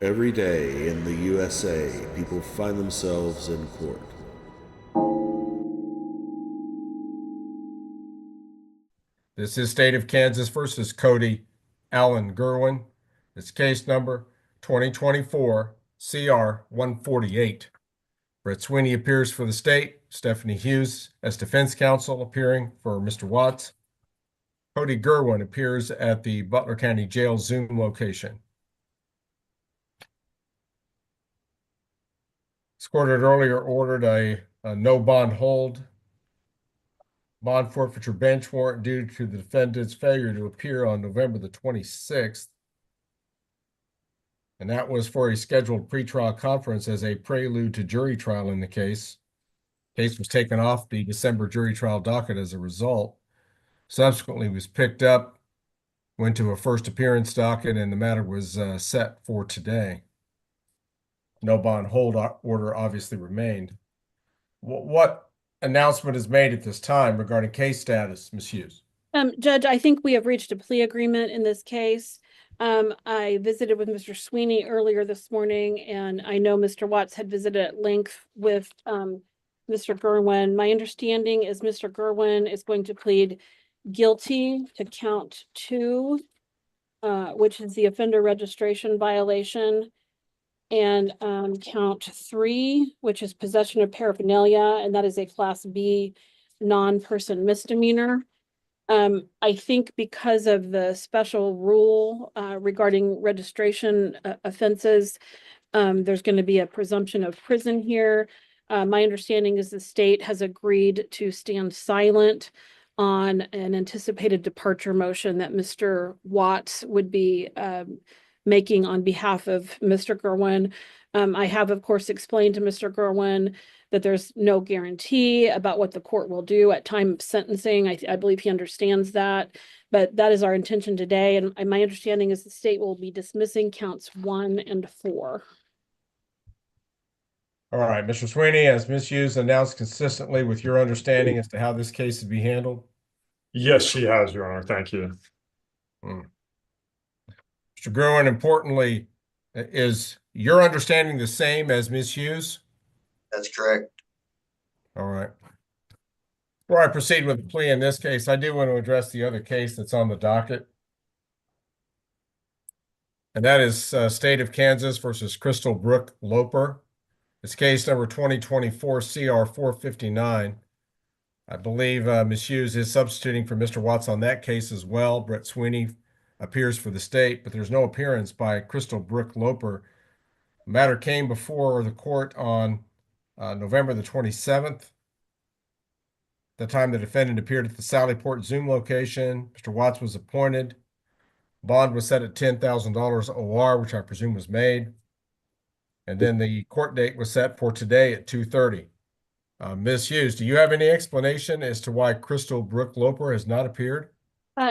Every day in the USA, people find themselves in court. This is State of Kansas versus Cody Allen Gerwin. It's case number 2024 CR 148. Brett Sweeney appears for the state. Stephanie Hughes as defense counsel appearing for Mr. Watts. Cody Gerwin appears at the Butler County Jail Zoom location. This court had earlier ordered a no bond hold, bond forfeiture bench warrant due to the defendant's failure to appear on November the 26th. And that was for a scheduled pretrial conference as a prelude to jury trial in the case. Case was taken off the December jury trial docket as a result. Subsequently was picked up, went to a first appearance docket, and the matter was set for today. No bond hold order obviously remained. What announcement is made at this time regarding case status, Ms. Hughes? Judge, I think we have reached a plea agreement in this case. I visited with Mr. Sweeney earlier this morning, and I know Mr. Watts had visited at length with Mr. Gerwin. My understanding is Mr. Gerwin is going to plead guilty to count 2, which is the offender registration violation, and count 3, which is possession of paraphernalia, and that is a Class B non-person misdemeanor. I think because of the special rule regarding registration offenses, there's going to be a presumption of prison here. My understanding is the state has agreed to stand silent on an anticipated departure motion that Mr. Watts would be making on behalf of Mr. Gerwin. I have, of course, explained to Mr. Gerwin that there's no guarantee about what the court will do at time of sentencing. I believe he understands that, but that is our intention today. And my understanding is the state will be dismissing counts 1 and 4. All right, Mr. Sweeney, has Ms. Hughes announced consistently with your understanding as to how this case is to be handled? Yes, she has, Your Honor. Thank you. Mr. Gerwin, importantly, is your understanding the same as Ms. Hughes? That's correct. All right. Before I proceed with the plea in this case, I do want to address the other case that's on the docket. And that is State of Kansas versus Crystal Brooke Loper. It's case number 2024 CR 459. I believe Ms. Hughes is substituting for Mr. Watts on that case as well. Brett Sweeney appears for the state, but there's no appearance by Crystal Brooke Loper. The matter came before the court on November the 27th. The time the defendant appeared at the Sallyport Zoom location, Mr. Watts was appointed. Bond was set at $10,000 OR, which I presume was made. And then the court date was set for today at 2:30. Ms. Hughes, do you have any explanation as to why Crystal Brooke Loper has not appeared?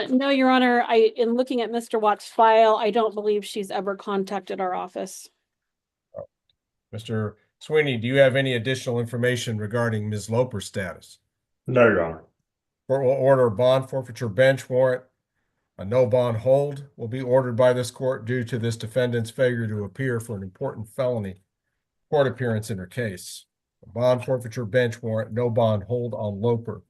No, Your Honor. In looking at Mr. Watts' file, I don't believe she's ever contacted our office. Mr. Sweeney, do you have any additional information regarding Ms. Loper's status? No, Your Honor. Court will order a bond forfeiture bench warrant. A no bond hold will be ordered by this court due to this defendant's failure to appear for an important felony court appearance in her case. A bond forfeiture bench warrant, no bond hold on Loper.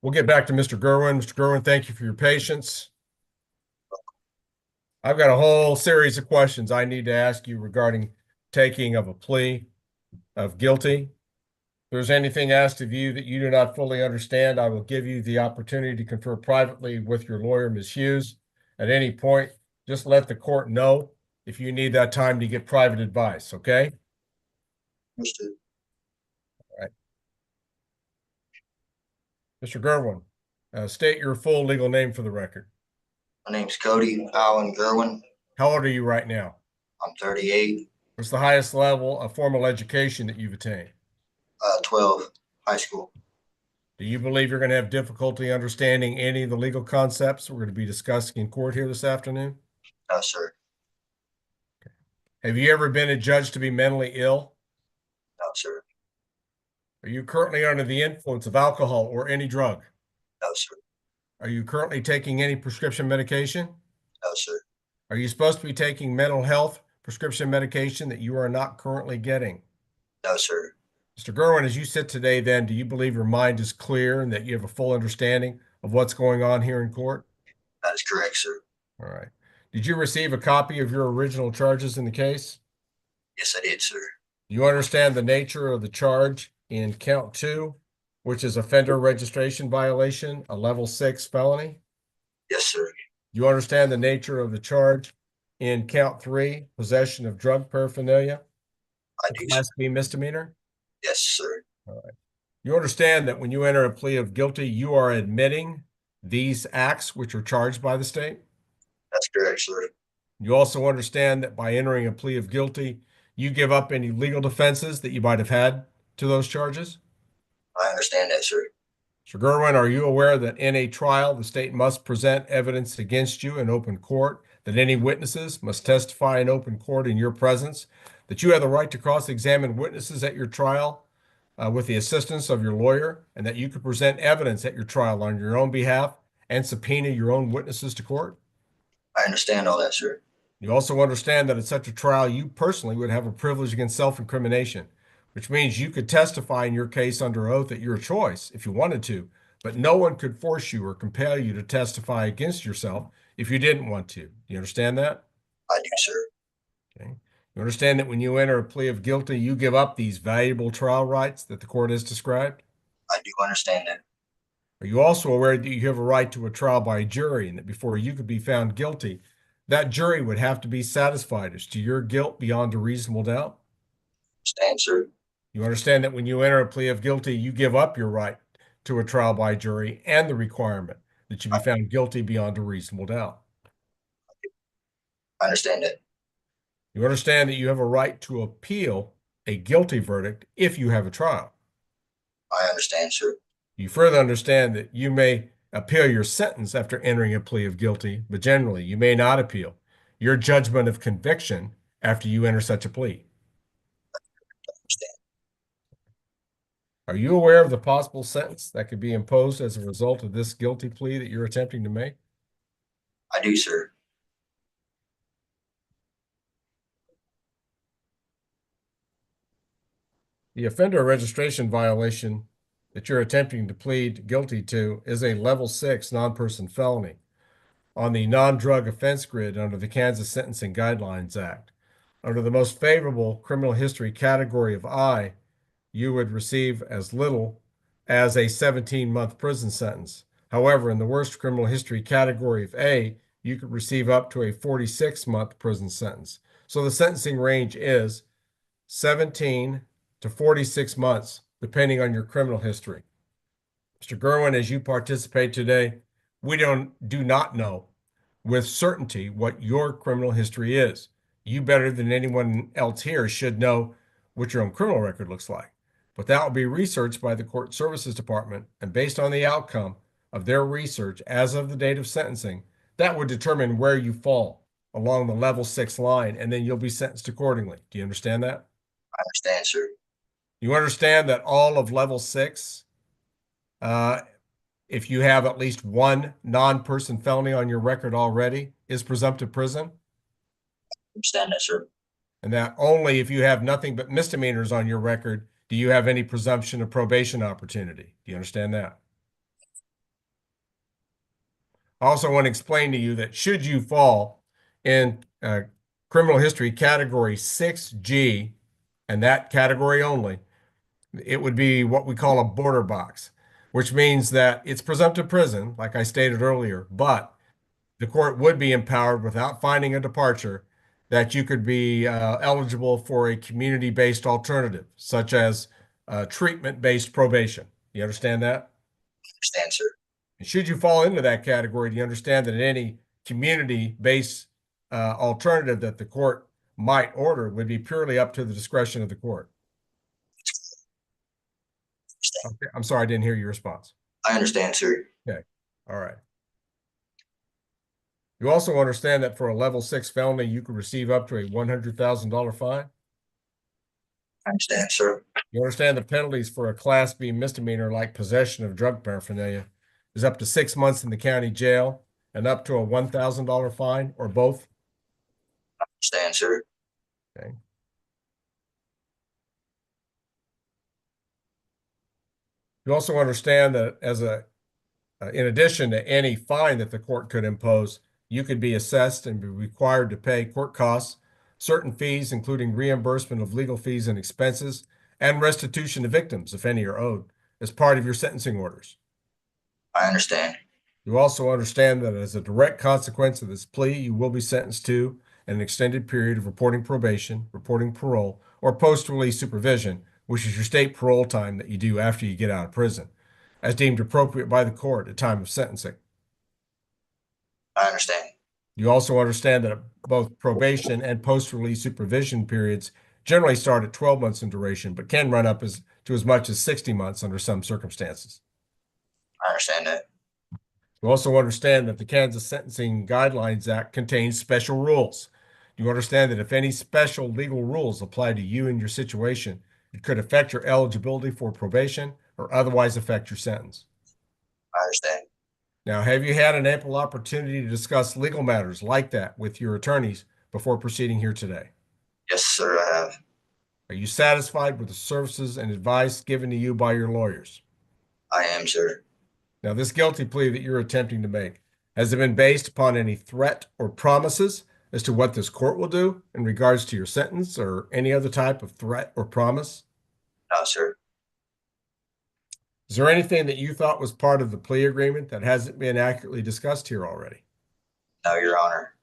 We'll get back to Mr. Gerwin. Mr. Gerwin, thank you for your patience. I've got a whole series of questions I need to ask you regarding taking of a plea of guilty. If there's anything asked of you that you do not fully understand, I will give you the opportunity to confer privately with your lawyer, Ms. Hughes. At any point, just let the court know if you need that time to get private advice, okay? Understood. All right. Mr. Gerwin, state your full legal name for the record. My name's Cody Allen Gerwin. How old are you right now? I'm 38, What's the highest level of formal education that you've attained? 12, high school. Do you believe you're going to have difficulty understanding any of the legal concepts we're going to be discussing in court here this afternoon? No, sir. Have you ever been adjudged to be mentally ill? No, sir. Are you currently under the influence of alcohol or any drug? No, sir. Are you currently taking any prescription medication? No, sir. Are you supposed to be taking mental health prescription medication that you are not currently getting? No, sir. Mr. Gerwin, as you sit today, then, do you believe your mind is clear and that you have a full understanding of what's going on here in court? That is correct, sir. All right. Did you receive a copy of your original charges in the case? Yes, I did, sir. Do you understand the nature of the charge in count 2, which is offender registration violation, a level 6 felony? Yes, sir. Do you understand the nature of the charge in count 3, possession of drug paraphernalia, I a do, sir. class B misdemeanor? Yes, sir. You understand that when you enter a plea of guilty, you are admitting these acts which are charged by the state? That's correct, sir. You also understand that by entering a plea of guilty, you give up any legal defenses that you might have had to those charges? I understand that, sir. Mr. Gerwin, are you aware that in a trial, the state must present evidence against you in open court, that any witnesses must testify in open court in your presence, that you have the right to cross-examine witnesses at your trial with the assistance of your lawyer, and that you could present evidence at your trial on your own behalf and subpoena your own witnesses to court? I understand all that, sir. You also understand that at such a trial, you personally would have a privilege against self-incrimination, which means you could testify in your case under oath at your choice if you wanted to, but no one could force you or compel you to testify against yourself if you didn't want to. Do you understand that? I do, sir. Okay. You understand that when you enter a plea of guilty, you give up these valuable trial rights that the court has described? I do understand that. Are you also aware that you have a right to a trial by jury and that before you could be found guilty, that jury would have to be satisfied as to your guilt beyond a reasonable doubt? Understand, sir. You understand that when you enter a plea of guilty, you give up your right to a trial by jury and the requirement that you be found guilty beyond a reasonable doubt. I understand that. You understand that you have a right to appeal a guilty verdict if you have a trial. I understand, sir. You further understand that you may appeal your sentence after entering a plea of guilty, but generally you may not appeal your judgment of conviction after you enter such a plea. Understand. Are you aware of the possible sentence that could be imposed as a result of this guilty plea that you're attempting to make? I do, sir. The offender registration violation that you're attempting to plead guilty to is a level 6 non-person felony on the non-drug offense grid under the Kansas Sentencing Guidelines Act. Under the most favorable criminal history category of I, you would receive as little as a 17-month prison sentence. However, in the worst criminal history category of A, you could receive up to a 46-month prison sentence. So the sentencing range is 17 to 46 months, depending on your criminal history. Mr. Gerwin, as you participate today, we do not know with certainty what your criminal history is. You better than anyone else here should know what your own criminal record looks like. But that will be researched by the Court Services Department, and based on the outcome of their research as of the date of sentencing, that would determine where you fall along the level 6 line, and then you'll be sentenced accordingly. Do you understand that? I understand, sir. You understand that all of level 6, if you have at least one non-person felony on your record already, is presumptive prison? Understand that, sir. And that only if you have nothing but misdemeanors on your record do you have any presumption of probation opportunity. Do you understand that? I also want to explain to you that should you fall in criminal history category 6G, and that category only, it would be what we call a border box, which means that it's presumptive prison, like I stated earlier, but the court would be empowered without finding a departure that you could be eligible for a community-based alternative, such as treatment-based probation. You understand that? Understand, sir. And should you fall into that category, do you understand that any community-based alternative that the court might order would be purely up to the discretion of the court? Okay. I'm sorry, I didn't hear your response. I understand, sir. Okay. All right. You also understand that for a level 6 felony, you could receive up to a $100,000 fine? I understand, sir. You understand the penalties for a Class B misdemeanor like possession of drug paraphernalia is up to 6 months in the county jail and up to a $1,000 fine, or both? understand, sir. Okay. You also understand that in addition to any fine that the court could impose, you could be assessed and be required to pay court costs, certain fees, including reimbursement of legal fees and expenses, and restitution to victims, if any are owed, as part of your sentencing orders. I understand. You also understand that as a direct consequence of this plea, you will be sentenced to an extended period of reporting probation, reporting parole, or post-release supervision, which is your state parole time that you do after you get out of prison, as deemed appropriate by the court at time of sentencing. I understand. You also understand that both probation and post-release supervision periods generally start at 12 months in duration, but can run up to as much as 60 months under some circumstances. I understand that. You also understand that the Kansas Sentencing Guidelines Act contains special rules. You understand that if any special legal rules apply to you in your situation, it could affect your eligibility for probation or otherwise affect your sentence. I understand. Now, have you had an ample opportunity to discuss legal matters like that with your attorneys before proceeding here today? Yes, sir, I have. Are you satisfied with the services and advice given to you by your lawyers? I am, sir. Now, this guilty plea that you're attempting to make, has it been based upon any threat or promises as to what this court will do in regards to your sentence or any other type of threat or promise? No, sir. Is there anything that you thought was part of the plea agreement that hasn't been accurately discussed here already? No, Your Honor.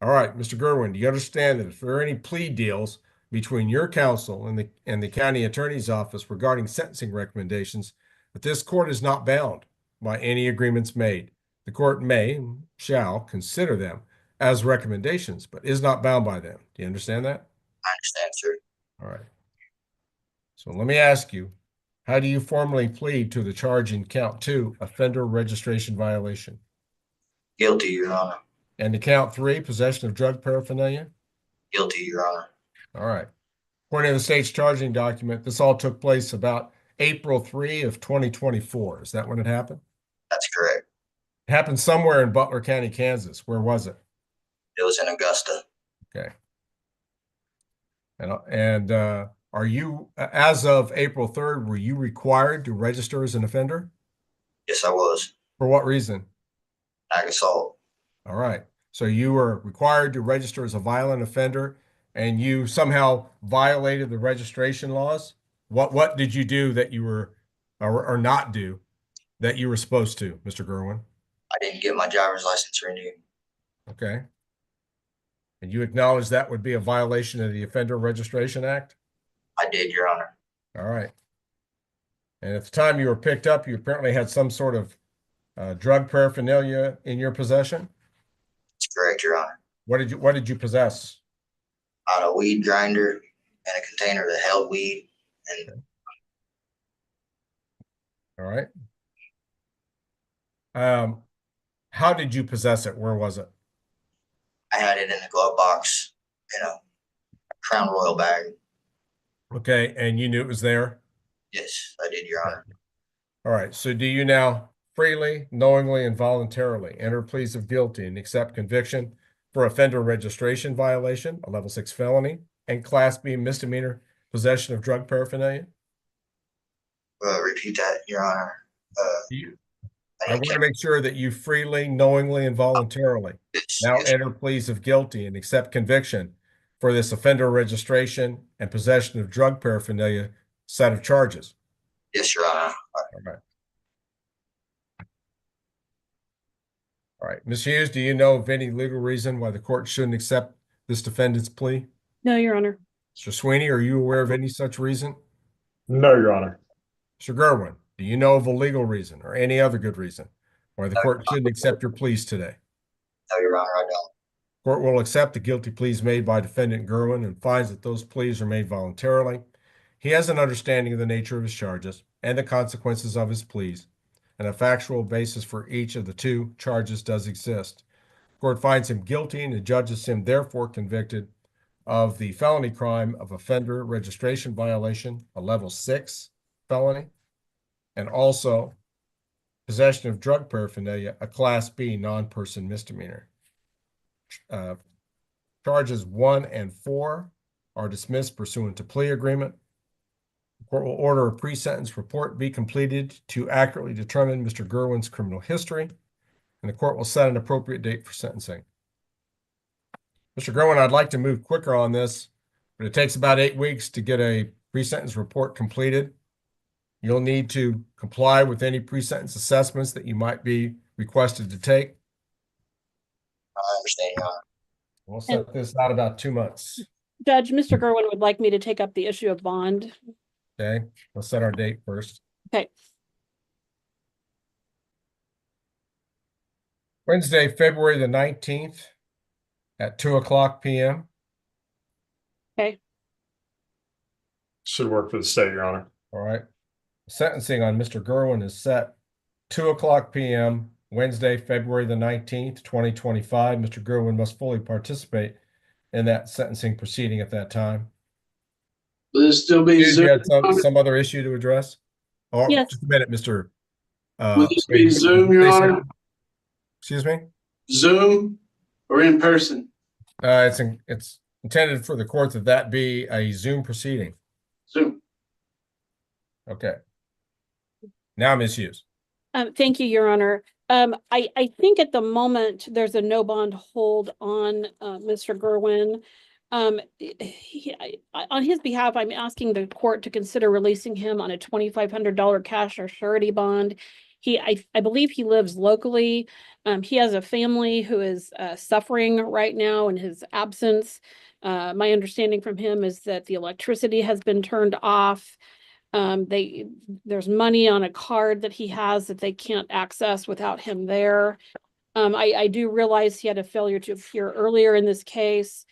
All right, Mr. Gerwin, do you understand that if there are any plea deals between your counsel and the county attorney's office regarding sentencing recommendations, that this court is not bound by any agreements made? The court may and shall consider them as recommendations, but is not bound by them. Do you understand that? I understand, sir. All right. So let me ask you, how do you formally plead to the charge in count 2, offender registration violation? Guilty, Your Honor. And to count 3, possession of drug paraphernalia? Guilty, Your Honor. All right. According to the state's charging document, this all took place about April 3 of 2024. Is that when it happened? That's correct. It happened somewhere in Butler County, Kansas. Where was it? It was in Augusta. Okay. And are you, as of April 3rd, were you required to register as an offender? Yes, I was. For what reason? Ag assault. All right. So you were required to register as a violent offender and you somehow violated the registration laws? What did you do that you were, or not do, that you were supposed to, Mr. Gerwin? I didn't get my driver's license renewed. Okay. And you acknowledge that would be a violation of the Offender Registration Act? I did, Your Honor. All right. And at the time you were picked up, you apparently had some sort of drug paraphernalia in your possession? That's correct, Your Honor. What did you possess? On a weed grinder and a container that held weed. And All right. How did you possess it? Where was it? I had it in a glove box in a Crown Royal bag. Okay, and you knew it was there? Yes, I did, Your Honor. All right, so do you now freely, knowingly, and voluntarily enter pleas of guilty and accept conviction for offender registration violation, a level 6 felony, and class B misdemeanor possession of drug paraphernalia? Repeat that, Your Honor. I want to make sure that you freely, knowingly, and voluntarily now enter pleas of guilty and accept conviction for this offender registration and possession of drug paraphernalia set of charges. Yes, Your Honor. All right. All right. Ms. Hughes, do you know of any legal reason why the court shouldn't accept this defendant's plea? No, Your Honor. Mr. Sweeney, are you aware of any such reason? No, Your Honor. Mr. Gerwin, do you know of a legal reason or any other good reason why the court shouldn't accept your pleas today? No, Your Honor, I don't. Court will accept the guilty pleas made by defendant Gerwin and finds that those pleas are made voluntarily. He has an understanding of the nature of his charges and the consequences of his pleas, and a factual basis for each of the 2 charges does exist. Court finds him guilty and adjudges him therefore convicted of the felony crime of offender registration violation, a level 6 felony, and also possession of drug paraphernalia, a class B non-person misdemeanor. Charges 1 and 4 are dismissed pursuant to plea agreement. The court will order a pre-sentence report be completed to accurately determine Mr. Gerwin's criminal history, and the court will set an appropriate date for sentencing. Mr. Gerwin, I'd like to move quicker on this, but it takes about 8 weeks to get a pre-sentence report completed. You'll need to comply with any pre-sentence assessments that you might be requested to take. I understand, Your Honor. We'll set this out about 2 months. Judge, Mr. Gerwin would like me to take up the issue of bond. Okay, let's set our date first. Okay. Wednesday, February the 19th at 2:00 p.m. Okay. Should work for the state, Your Honor. All right. Sentencing on Mr. Gerwin is set 2:00 p.m. Wednesday, February the 19th, 2025. Mr. Gerwin must fully participate in that sentencing proceeding at that time. Will this still be You Zoom? had some other issue to address? Oh, Yes. just a minute, Mr. Will this be Zoom, Your Honor? Excuse me? Zoom or in person? It's intended for the court that be a Zoom proceeding. Zoom. Okay. Now, Ms. Hughes. Thank you, Your Honor. I think at the moment there's a no bond hold on Mr. Gerwin. On his behalf, I'm asking the court to consider releasing him on a $2,500 cash or surety bond. I believe he lives locally. He has a family who is suffering right now in his absence. My understanding from him is that the electricity has been turned off. There's money on a card that he has that they can't access without him there. I do realize he had a failure to appear earlier in this case,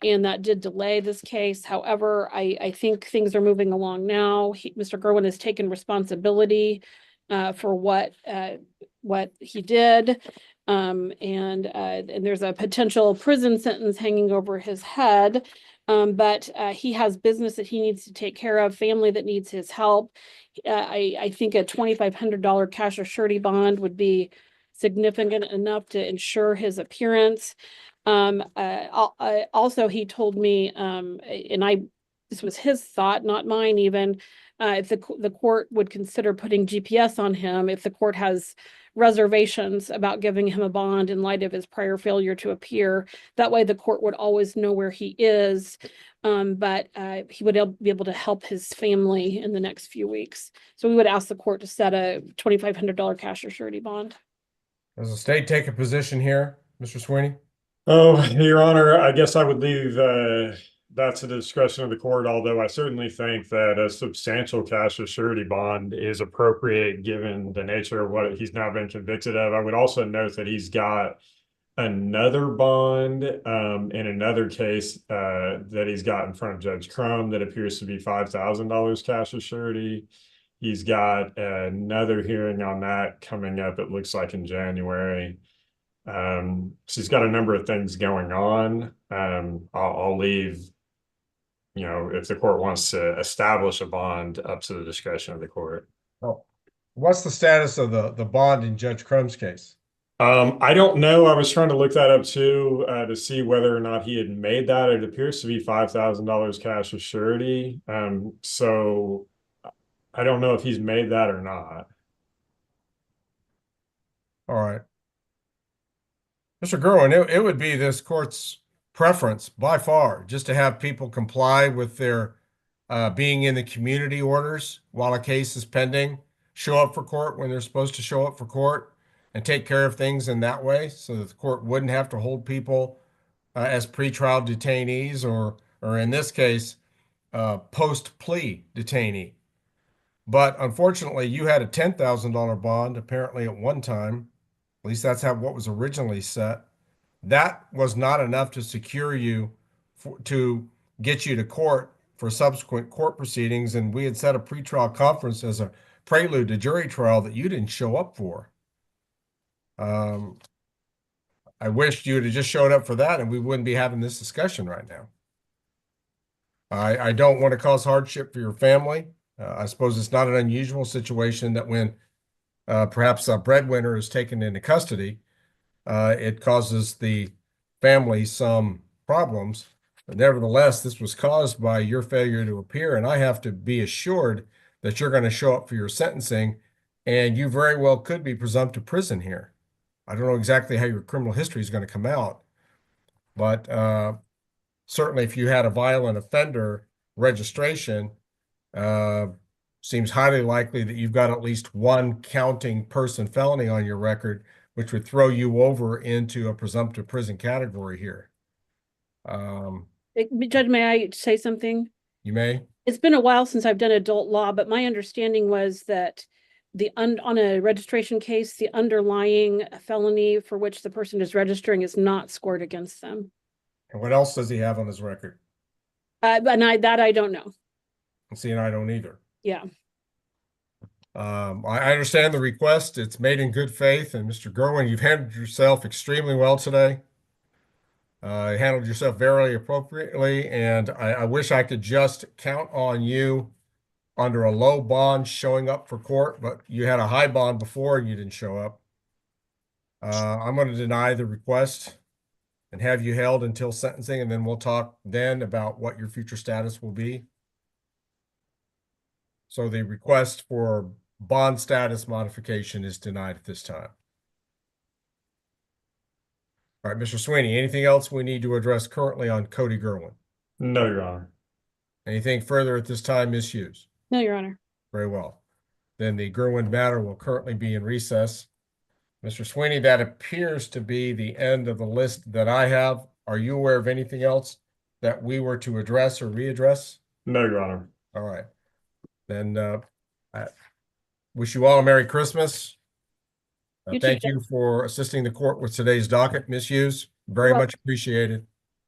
and that did delay this case. However, I think things are moving along now. Mr. Gerwin has taken responsibility for what he did. And there's a potential prison sentence hanging over his head. But he has business that he needs to take care of, family that needs his help. I think a $2,500 cash or surety bond would be significant enough to ensure his appearance. Also, he told me, this was his thought, not mine even, if the court would consider putting GPS on him, if the court has reservations about giving him a bond in light of his prior failure to appear. That way the court would always know where he is, but he would be able to help his family in the next few weeks. So we would ask the court to set a $2,500 cash or surety bond. Does the state take a position here, Mr. Sweeney? Oh, Your Honor, I guess I would leave that to the discretion of the court, although I certainly think that a substantial cash or surety bond is appropriate given the nature of what he's now been convicted of. I would also note that he's got another bond in another case that he's got in front of Judge Crum that appears to be $5,000 cash or surety. He's got another hearing on that coming up, it looks like in January. So he's got a number of things going on. I'll leave, if the court wants to establish a bond, up to the discretion of the court. Oh, what's the status of the bond in Judge Crum's case? I don't know. I was trying to look that up too, to see whether or not he had made that. It appears to be $5,000 cash or surety. So I don't know if he's made that or not. All right. Mr. Gerwin, it would be this court's preference by far just to have people comply with their being in the community orders while a case is pending, show up for court when they're supposed to show up for court, and take care of things in that way so that the court wouldn't have to hold people as pretrial detainees or in this case, post-plea detainee. But unfortunately, you had a $10,000 bond apparently at one time. At least that's what was originally set. That was not enough to secure you to get you to court for subsequent court proceedings. And we had set a pretrial conference as a prelude to jury trial that you didn't show up for. I wished you would have just showed up for that and we wouldn't be having this discussion right now. I don't want to cause hardship for your family. I suppose it's not an unusual situation that when perhaps a breadwinner is taken into custody, it causes the family some problems. But nevertheless, this was caused by your failure to appear, and I have to be assured that you're going to show up for your sentencing, and you very well could be presumped to prison here. I don't know exactly how your criminal history is going to come out, but certainly if you had a violent offender registration, seems highly likely that you've got at least one counting person felony on your record, which would throw you over into a presumptive prison category here. Judge, may I say something? You may. It's been a while since I've done adult law, but my understanding was that on a registration case, the underlying felony for which the person is registering is not scored against them. And what else does he have on his record? That I don't know. See, and I don't either. Yeah. I understand the request. It's made in good faith. And Mr. Gerwin, you've handled yourself extremely well today. You handled yourself very appropriately. And I wish I could just count on you under a low bond showing up for court, but you had a high bond before and you didn't show up. I'm going to deny the request and have you held until sentencing, and then we'll talk then about what your future status will be. So the request for bond status modification is denied at this time. All right, Mr. Sweeney, anything else we need to address currently on Cody Gerwin? No, Your Honor. Anything further at this time, Ms. Hughes? No, Your Honor. Very well. Then the Gerwin matter will currently be in recess. Mr. Sweeney, that appears to be the end of the list that I have. Are you aware of anything else that we were to address or readdress? No, Your Honor. All right. Then I wish you all a Merry Christmas. Thank you for assisting the court with today's docket, Ms. Hughes. Very much appreciated.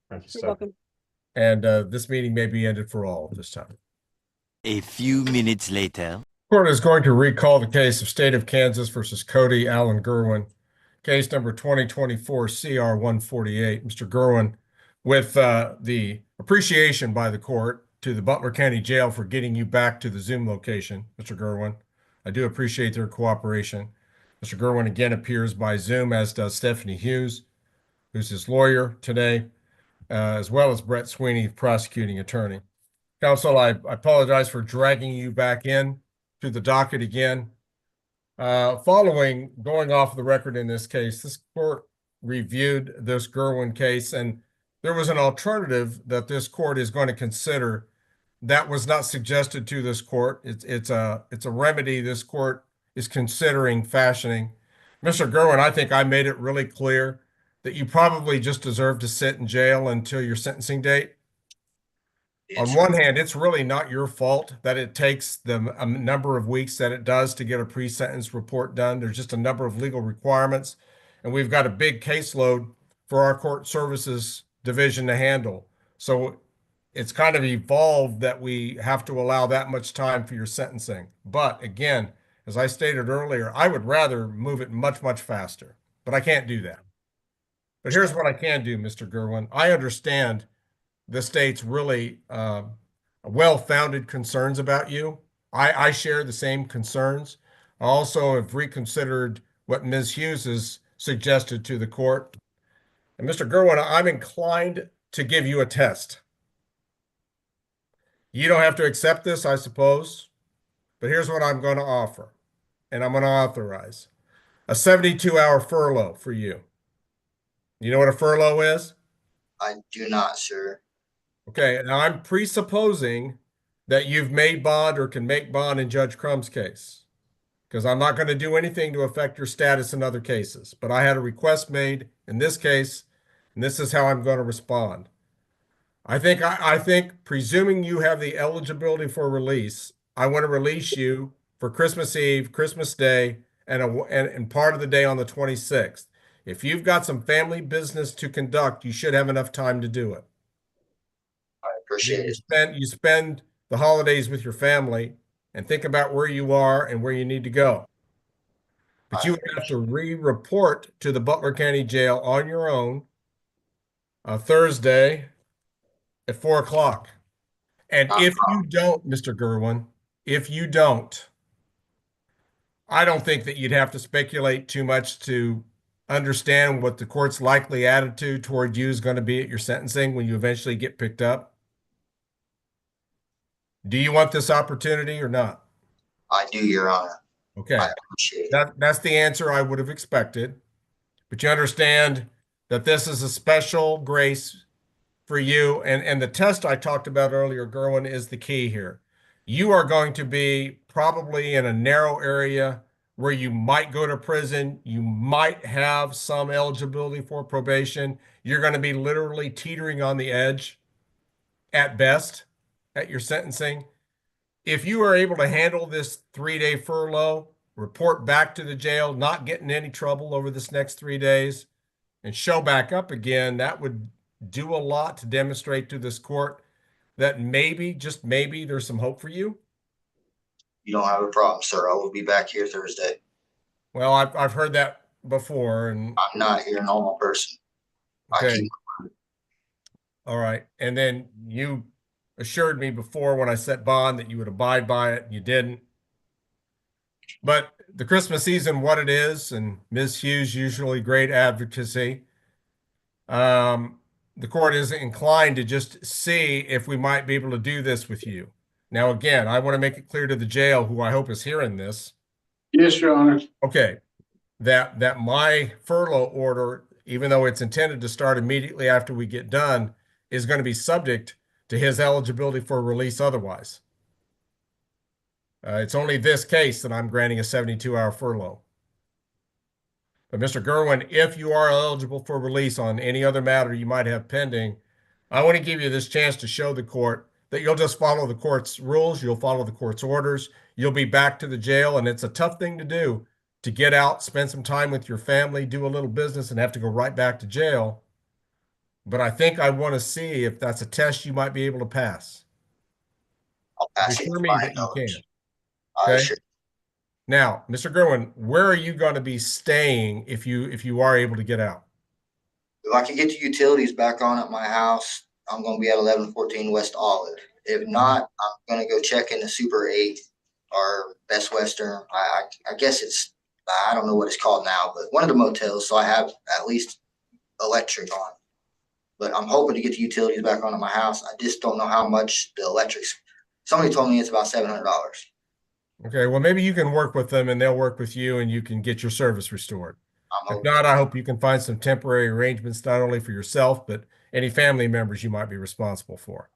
Thank you, You're sir. welcome. And this meeting may be ended for all at this time. A few minutes later. Court is going to recall the case of State of Kansas versus Cody Allen Gerwin, case number 2024 CR 148. Mr. Gerwin, with the appreciation by the court to the Butler County Jail for getting you back to the Zoom location, Mr. Gerwin, I do appreciate their cooperation. Mr. Gerwin again appears by Zoom, as does Stephanie Hughes, who's his lawyer today, as well as Brett Sweeney, prosecuting attorney. Counsel, I apologize for dragging you back in to the docket again. Following going off the record in this case, this court reviewed this Gerwin case, and there was an alternative that this court is going to consider that was not suggested to this court. It's a remedy this court is considering fashioning. Mr. Gerwin, I think I made it really clear that you probably just deserve to sit in jail until your sentencing date. On one hand, it's really not your fault that it takes the number of weeks that it does to get a pre-sentence report done. There's just a number of legal requirements, and we've got a big caseload for our court services division to handle. So it's kind of evolved that we have to allow that much time for your sentencing. But again, as I stated earlier, I would rather move it much, much faster, but I can't do that. But here's what I can do, Mr. Gerwin. I understand the state's really well-founded concerns about you. I share the same concerns. I also have reconsidered what Ms. Hughes has suggested to the court. And Mr. Gerwin, I'm inclined to give you a test. You don't have to accept this, I suppose, but here's what I'm going to offer, and I'm going to authorize a 72-hour furlough for you. You know what a furlough is? I do not, sir. Okay, now I'm presupposing that you've made bond or can make bond in Judge Crumb's case, because I'm not going to do anything to affect your status in other cases. But I had a request made in this case, and this is how I'm going to respond. I think presuming you have the eligibility for release, I want to release you for Christmas Eve, Christmas Day, and part of the day on the 26th. If you've got some family business to conduct, you should have enough time to do it. I appreciate it. You spend the holidays with your family and think about where you are and where you need to go. But you have to re-report to the Butler County Jail on your own Thursday at 4 o'clock. And if you don't, Mr. Gerwin, if you don't, I don't think that you'd have to speculate too much to understand what the court's likely attitude toward you is going to be at your sentencing when you eventually get picked up? Do you want this opportunity or not? I do, Your Honor. Okay, I appreciate it. that's the answer I would have expected. But you understand that this is a special grace for you. And the test I talked about earlier, Gerwin, is the key here. You are going to be probably in a narrow area where you might go to prison. You might have some eligibility for probation. You're going to be literally teetering on the edge at best at your sentencing. If you are able to handle this 3-day furlough, report back to the jail, not get in any trouble over this next 3 days, and show back up again, that would do a lot to demonstrate to this court that maybe, just maybe, there's some hope for you. You don't have a problem, sir. I will be back here Thursday. Well, I've heard that before, and I'm not your normal person. I okay, keep all right. And then you assured me before when I set bond that you would abide by it, and you didn't. But the Christmas season, what it is, and Ms. Hughes usually great advocacy. The court is inclined to just see if we might be able to do this with you. Now, again, I want to make it clear to the jail, who I hope is hearing this. Yes, Your Honor. Okay, that my furlough order, even though it's intended to start immediately after we get done, is going to be subject to his eligibility for release otherwise. It's only this case that I'm granting a 72-hour furlough. But Mr. Gerwin, if you are eligible for release on any other matter you might have pending, I want to give you this chance to show the court that you'll just follow the court's rules, you'll follow the court's orders, you'll be back to the jail, and it's a tough thing to do, to get out, spend some time with your family, do a little business, and have to go right back to jail. But I think I want to see if that's a test you might be able to pass. I'll pass it. Assure me that you can. I Okay. assure Now, Mr. Gerwin, where are you going to be staying if you are able to get out? If I can get the utilities back on at my house, I'm going to be at 1114 West Olive. If not, I'm going to go check in the Super 8 or Best Western. I guess it's, I don't know what it's called now, but one of the motels. So I have at least electric on. But I'm hoping to get the utilities back on at my house. I just don't know how much the electric's. Somebody told me it's about $700. Okay, well, maybe you can work with them and they'll work with you and you can get your service restored. I'm If hoping. not, I hope you can find some temporary arrangements, not only for yourself, but any family members you might be responsible for.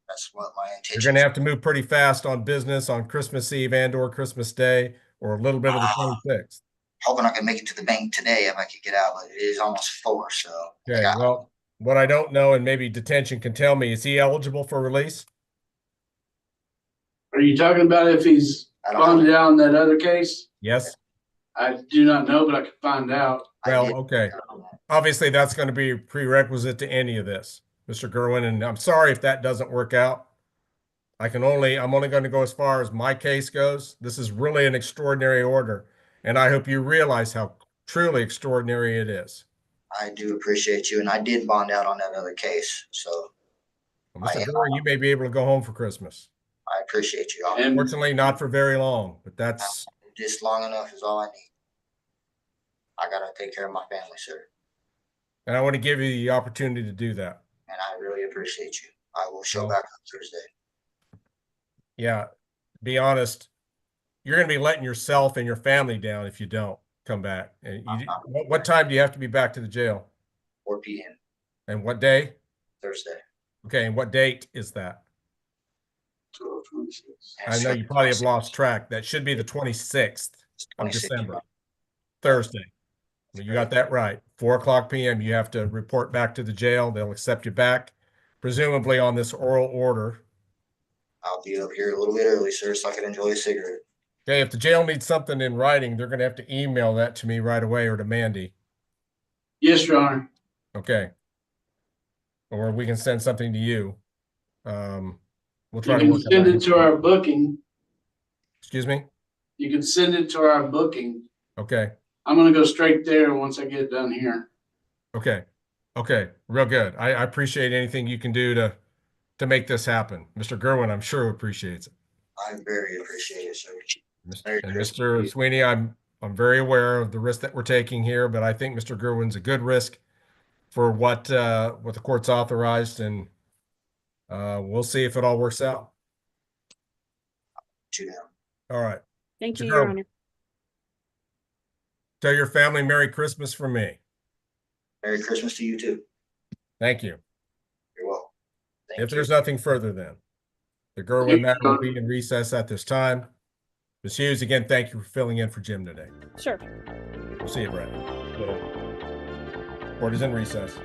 That's what my You're intention going to is. have to move pretty fast on business on Christmas Eve and or Christmas Day, or a little bit of the 26th. Hoping I can make it to the bank today if I could get out, but it is almost 4. So Okay, well, what I don't know, and maybe detention can tell me, is he eligible for release? Are you talking about if he's I don't bonded know. out in that other case? Yes. I do not know, but I could find out. Well, okay. Obviously, that's going to be a prerequisite to any of this, Mr. Gerwin, and I'm sorry if that doesn't work out. I'm only going to go as far as my case goes. This is really an extraordinary order, and I hope you realize how truly extraordinary it is. I do appreciate you, and I did bond out on that other case, so Well, Mr. Gerwin, you may be able to go home for Christmas. I appreciate you. And Fortunately, not for very long, but that's Just long enough is all I need. I gotta take care of my family, sir, and I want to give you the opportunity to do that. and I really appreciate you. I will show Well, back on Thursday. Yeah, be honest, you're going to be letting yourself and your family down if you don't come back. And what time do you have to be back to the jail? 4 p.m. And what day? Thursday. Okay, and what date is that? 12/26. I know you probably have lost track. That should be the 26th of 26th. December, Thursday. Well, you got that right. 4:00 p.m. You have to report back to the jail. They'll accept you back, presumably on this oral order. I'll be up here a little bit early, sir, so I can enjoy a cigarette. Okay, if the jail needs something in writing, they're going to have to email that to me right away or to Mandy. Yes, Your Honor. Okay. Or we can send something to you. We'll You try to can work on send that. it to our booking. Excuse me? You can send it to our booking. Okay. I'm gonna go straight there once I get done here. Okay. Okay. Real good. I appreciate anything you can do to make this happen. Mr. Gerwin, I'm sure appreciates it. I very appreciate it, sir. And Mr. Sweeney, I'm I'm very aware of the risk that we're taking here, but I think Mr. Gerwin's a good risk for what the court's authorized, and we'll see if it all works out. You know. All right. Thank Mr. you, Your Gerwin, Honor. tell your family Merry Christmas from me. Merry Christmas to you too. Thank you. You're welcome. Thank If you. there's nothing further, then the Gerwin matter will be in recess at this time. Ms. Hughes, again, thank you for filling in for Jim today. Sure. We'll see you, Brett. Yeah. Court is in recess.